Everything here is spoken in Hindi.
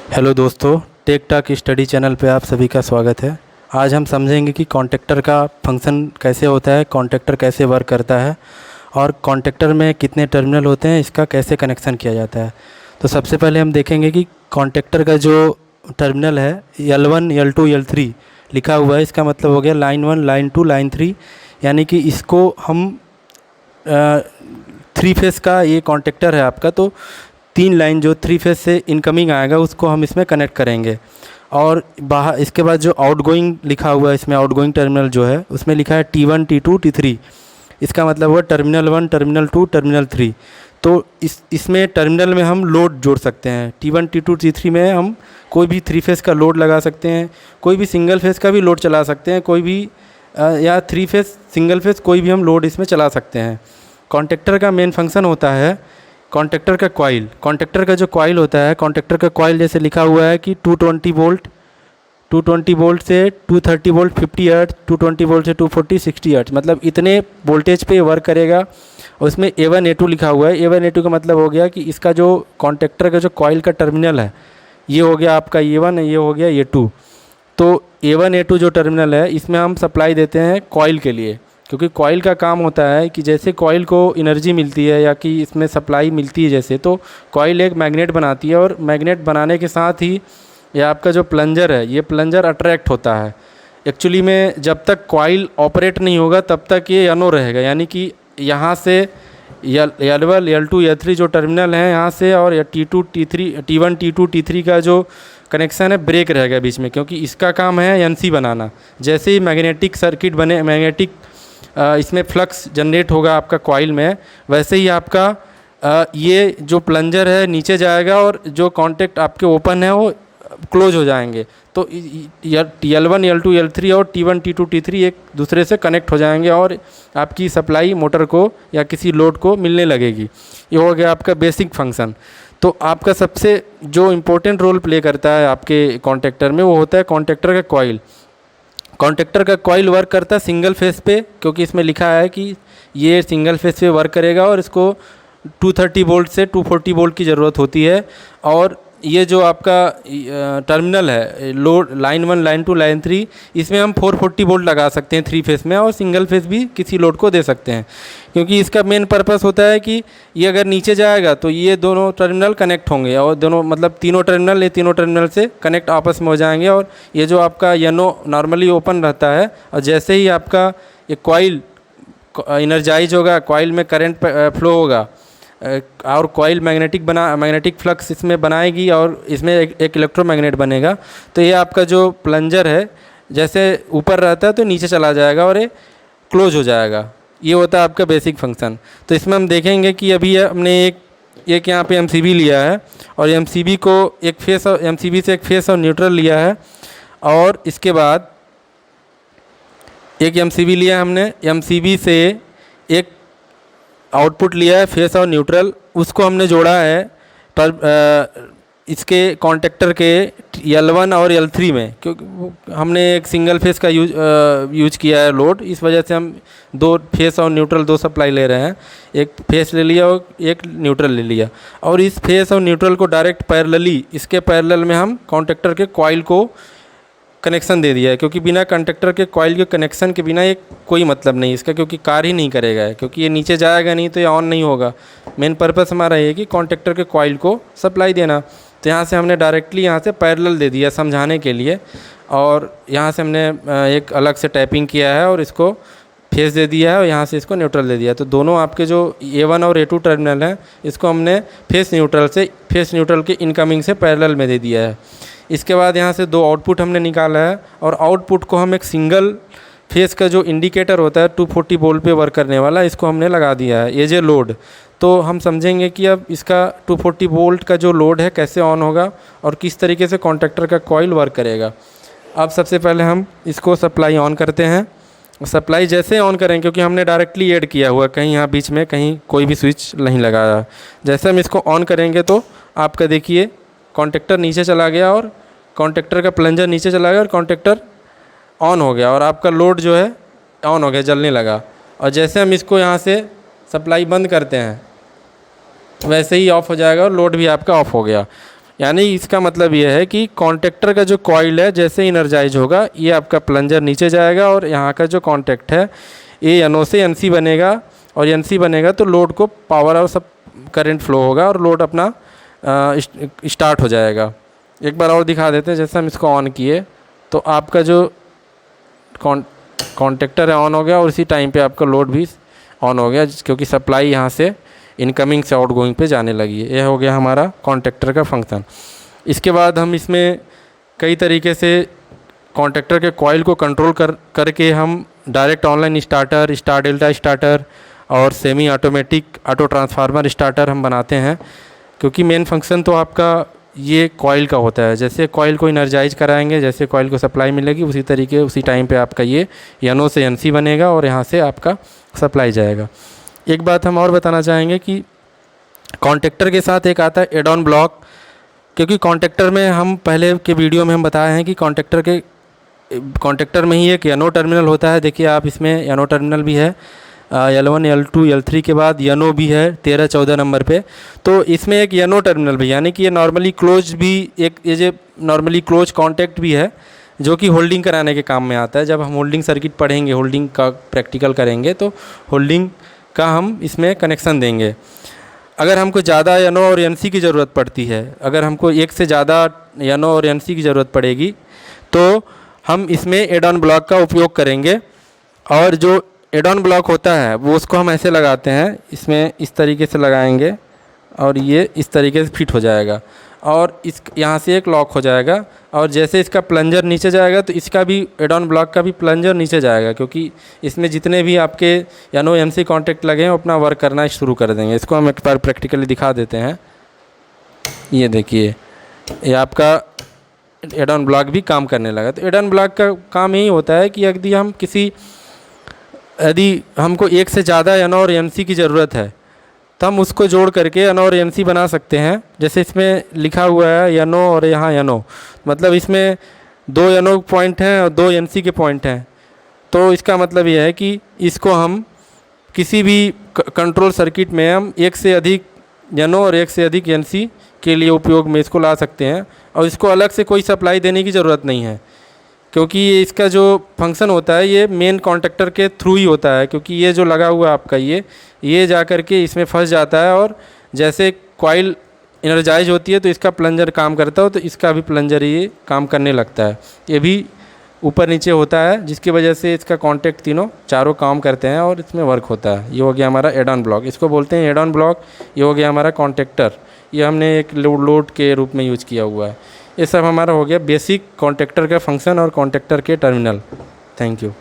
हेलो दोस्तों, टेक टाक स्टडी चैनल पे आप सभी का स्वागत है। आज हम समझेंगे कि कॉन्टेक्टर का फंक्शन कैसे होता है, कॉन्टेक्टर कैसे वर्क करता है और कॉन्टेक्टर में कितने टर्मिनल होते हैं, इसका कैसे कनेक्शन किया जाता है। तो सबसे पहले हम देखेंगे कि कॉन्टेक्टर का जो टर्मिनल है L1, L2, L3 लिखा हुआ है, इसका मतलब हो गया लाइन 1, लाइन 2, लाइन 3। यानी कि इसको हम 3 फेस का ये कॉन्टेक्टर है आपका, तो 3 लाइन जो 3 फेस से इनकमिंग आएगा उसको हम इसमें कनेक्ट करेंगे। और बाहर इसके बाद जो आउटगोइंग लिखा हुआ है, इसमें आउटगोइंग टर्मिनल जो है उसमें लिखा है T1, T2, T3। इसका मतलब हुआ टर्मिनल 1, टर्मिनल 2, टर्मिनल 3। तो इसमें टर्मिनल में हम लोड जोड़ सकते हैं। T1, T2, T3 में हम कोई भी 3 फेस का लोड लगा सकते हैं, कोई भी सिंगल फेस का भी लोड चला सकते हैं, कोई भी या 3 फेस सिंगल फेस कोई भी हम लोड इसमें चला सकते हैं। कॉन्टेक्टर का मेन फंक्शन होता है कॉन्टेक्टर का कॉइल। कॉन्टेक्टर का जो कॉइल होता है, कॉन्टेक्टर का कॉइल जैसे लिखा हुआ है कि 220 वोल्ट, 220 वोल्ट से 230 वोल्ट 50 हर्ट्ज, 220 वोल्ट से 240 60 हर्ट्ज, मतलब इतने वोल्टेज पे वर्क करेगा। और उसमें A1 A2 लिखा हुआ है। A1 A2 का मतलब हो गया कि इसका जो कॉन्टेक्टर का जो कॉइल का टर्मिनल है, ये हो गया आपका A1, ये हो गया A2। तो A1 A2 जो टर्मिनल है इसमें हम सप्लाई देते हैं कॉइल के लिए, क्योंकि कॉइल का काम होता है कि जैसे कॉइल को एनर्जी मिलती है या कि इसमें सप्लाई मिलती है जैसे, तो कॉइल एक मैग्नेट बनाती है और मैग्नेट बनाने के साथ ही ये आपका जो प्लंजर है, ये प्लंजर अट्रैक्ट होता है। एक्चुअली में जब तक कॉइल ऑपरेट नहीं होगा तब तक ये यनो रहेगा, यानी कि यहाँ से L1, L2, L3 जो टर्मिनल हैं यहाँ से, और T2, T3, T1, T2, T3 का जो कनेक्शन है ब्रेक रहेगा बीच में, क्योंकि इसका काम है एनसी बनाना। जैसे ही मैग्नेटिक सर्किट बने, मैग्नेटिक इसमें फ्लक्स जनरेट होगा आपका कॉइल में, वैसे ही आपका ये जो प्लंजर है नीचे जाएगा और जो कॉन्टेक्ट आपके ओपन है वो क्लोज हो जाएंगे। तो L1, L2, L3 और T1, T2, T3 एक दूसरे से कनेक्ट हो जाएंगे और आपकी सप्लाई मोटर को या किसी लोड को मिलने लगेगी। ये हो गया आपका बेसिक फंक्शन। तो आपका सबसे जो इम्पोर्टेंट रोल प्ले करता है आपके कॉन्टेक्टर में, वो होता है कॉन्टेक्टर का कॉइल। कॉन्टेक्टर का कॉइल वर्क करता है सिंगल फेस पे, क्योंकि इसमें लिखा है कि ये सिंगल फेस पे वर्क करेगा और इसको 230 वोल्ट से 240 वोल्ट की ज़रूरत होती है। और ये जो आपका टर्मिनल है लोड लाइन 1, लाइन 2, लाइन 3, इसमें हम 440 वोल्ट लगा सकते हैं 3 फेस में, और सिंगल फेस भी किसी लोड को दे सकते हैं, क्योंकि इसका मेन पर्पस होता है कि ये अगर नीचे जाएगा तो ये दोनों टर्मिनल कनेक्ट होंगे, और दोनों मतलब तीनों टर्मिनल, ये तीनों टर्मिनल से कनेक्ट आपस में हो जाएंगे। और ये जो आपका यनो नॉर्मली ओपन रहता है, और जैसे ही आपका ये कॉइल इनर्जाइज होगा, कॉइल में करंट फ्लो होगा और कॉइल मैग्नेटिक फ्लक्स इसमें बनाएगी और इसमें एक इलेक्ट्रोमैग्नेट बनेगा। तो ये आपका जो प्लंजर है जैसे ऊपर रहता है तो नीचे चला जाएगा और ये क्लोज हो जाएगा। ये होता है आपका बेसिक फंक्शन। तो इसमें हम देखेंगे कि अभी हमने एक यहाँ पे MCB लिया है, और MCB को एक फेस और MCB से एक फेस और न्यूट्रल लिया है, और इसके बाद एक MCB लिया हमने, MCB से एक आउटपुट लिया है फेस और न्यूट्रल, उसको हमने जोड़ा है पर इसके कॉन्टेक्टर के L1 और L3 में, क्योंकि हमने एक सिंगल फेस का यूज किया है लोड, इस वजह से हम 2 फेस और न्यूट्रल 2 सप्लाई ले रहे हैं। एक फेस ले लिया और एक न्यूट्रल ले लिया, और इस फेस और न्यूट्रल को डायरेक्ट पैरेलली, इसके पैरेलल में हम कॉन्टेक्टर के कॉइल को कनेक्शन दे दिया है, क्योंकि बिना कंडक्टर के कॉइल के कनेक्शन के बिना ये कोई मतलब नहीं इसका, क्योंकि कार्य ही नहीं करेगा, क्योंकि ये नीचे जाएगा नहीं तो ये ऑन नहीं होगा। मेन पर्पस हमारा ये कि कॉन्टेक्टर के कॉइल को सप्लाई देना। तो यहाँ से हमने डायरेक्टली यहाँ से पैरेलल दे दिया समझाने के लिए, और यहाँ से हमने एक अलग से टैपिंग किया है और इसको फेस दे दिया है, और यहाँ से इसको न्यूट्रल दे दिया है। तो दोनों आपके जो A1 और A2 टर्मिनल हैं इसको हमने फेस न्यूट्रल के इनकमिंग से पैरेलल में दे दिया है। इसके बाद यहाँ से 2 आउटपुट हमने निकाला है, और आउटपुट को हम एक सिंगल फेस का जो इंडिकेटर होता है 240 वोल्ट पे वर्क करने वाला, इसको हमने लगा दिया है एज ए लोड। तो हम समझेंगे कि अब इसका 240 वोल्ट का जो लोड है कैसे ऑन होगा और किस तरीके से कॉन्टेक्टर का कॉइल वर्क करेगा। अब सबसे पहले हम इसको सप्लाई ऑन करते हैं। सप्लाई जैसे ऑन करें, क्योंकि हमने डायरेक्टली ऐड किया हुआ, कहीं यहाँ बीच में कहीं कोई भी स्विच नहीं लगाया। जैसे हम इसको ऑन करेंगे तो आपका देखिए कॉन्टेक्टर नीचे चला गया, और कॉन्टेक्टर का प्लंजर नीचे चला गया और कॉन्टेक्टर ऑन हो गया, और आपका लोड जो है ऑन हो गया, जलने लगा। और जैसे हम इसको यहाँ से सप्लाई बंद करते हैं वैसे ही ऑफ़ हो जाएगा और लोड भी आपका ऑफ़ हो गया। यानी इसका मतलब ये है कि कॉन्टेक्टर का जो कॉइल है जैसे इनर्जाइज होगा, ये आपका प्लंजर नीचे जाएगा और यहाँ का जो कॉन्टैक्ट है ये NO से NC बनेगा, और NC बनेगा तो लोड को पावर और सब करंट फ्लो होगा और लोड अपना स्टार्ट हो जाएगा। एक बार और दिखा देते हैं। जैसे हम इसको ऑन किए तो आपका जो कॉन्टेक्टर है ऑन हो गया और इसी टाइम पे आपका लोड भी ऑन हो गया, क्योंकि सप्लाई यहाँ से इनकमिंग से आउटगोइंग पे जाने लगी है। यह हो गया हमारा कॉन्टेक्टर का फंक्शन। इसके बाद हम इसमें कई तरीके से कॉन्टेक्टर के कॉइल को कंट्रोल करके हम direct online starter, star delta starter और semi automatic auto transformer starter हम बनाते हैं, क्योंकि मेन फंक्शन तो आपका ये कॉइल का होता है। जैसे कॉइल को इनर्जाइज कराएंगे, जैसे कॉइल को सप्लाई मिलेगी, उसी तरीके उसी टाइम पे आपका ये NO से NC बनेगा और यहाँ से आपका सप्लाई जाएगा। एक बात हम और बताना चाहेंगे कि कॉन्टेक्टर के साथ एक आता है एड ऑन ब्लॉक, क्योंकि कॉन्टेक्टर में हम पहले के वीडियो में हम बताए हैं कि कॉन्टेक्टर में ही एक NO टर्मिनल होता है। देखिए आप इसमें NO टर्मिनल भी है, L1 L2 L3 के बाद NO भी है 13-14 नंबर पे। तो इसमें एक NO टर्मिनल भी, यानी कि ये नॉर्मली क्लोज भी एक ये जो नॉर्मली क्लोज कॉन्टैक्ट भी है, जो कि होल्डिंग कराने के काम में आता है। जब हम होल्डिंग सर्किट पढ़ेंगे, होल्डिंग का प्रैक्टिकल करेंगे, तो होल्डिंग का हम इसमें कनेक्शन देंगे। अगर हमको ज़्यादा NO और NC की ज़रूरत पड़ती है, अगर हमको एक से ज़्यादा NO और NC की ज़रूरत पड़ेगी तो हम इसमें एड ऑन ब्लॉक का उपयोग करेंगे। और जो एड ऑन ब्लॉक होता है वो उसको हम ऐसे लगाते हैं, इसमें इस तरीके से लगाएंगे और ये इस तरीके से फिट हो जाएगा और इस यहाँ से एक लॉक हो जाएगा। और जैसे इसका प्लंजर नीचे जाएगा तो इसका भी एड ऑन ब्लॉक का भी प्लंजर नीचे जाएगा, क्योंकि इसमें जितने भी आपके NO NC कॉन्टैक्ट लगे हैं वो अपना वर्क करना शुरू कर देंगे। इसको हम एक बार प्रैक्टिकली दिखा देते हैं। ये देखिए, ये आपका एड ऑन ब्लॉक भी काम करने लगा। तो एड ऑन ब्लॉक का काम यही होता है कि यदि हमको एक से ज़्यादा NO और NC की ज़रूरत है तो हम उसको जोड़ करके NO और NC बना सकते हैं। जैसे इसमें लिखा हुआ है NO और यहाँ NO, मतलब इसमें 2 NO पॉइंट हैं और 2 NC के पॉइंट हैं। तो इसका मतलब यह है कि इसको हम किसी भी कंट्रोल सर्किट में हम एक से अधिक NO और एक से अधिक NC के लिए उपयोग में इसको ला सकते हैं, और इसको अलग से कोई सप्लाई देने की ज़रूरत नहीं है, क्योंकि ये इसका जो फंक्शन होता है ये मेन कॉन्टेक्टर के थ्रू ही होता है। क्योंकि ये जो लगा हुआ है आपका ये जा कर के इसमें फंस जाता है, और जैसे कॉइल एनर्जाइज होती है तो इसका प्लंजर काम करता है, तो इसका भी प्लंजर ये काम करने लगता है। ये भी ऊपर नीचे होता है, जिसकी वजह से इसका कॉन्टैक्ट चारों काम करते हैं और इसमें वर्क होता है। ये हो गया हमारा एड ऑन ब्लॉक, इसको बोलते हैं एड ऑन ब्लॉक। ये हो गया हमारा कॉन्टेक्टर, ये हमने एक लोड के रूप में यूज किया हुआ है। ये सब हमारा हो गया बेसिक कॉन्टेक्टर का फंक्शन और कॉन्टेक्टर के टर्मिनल। Thank you.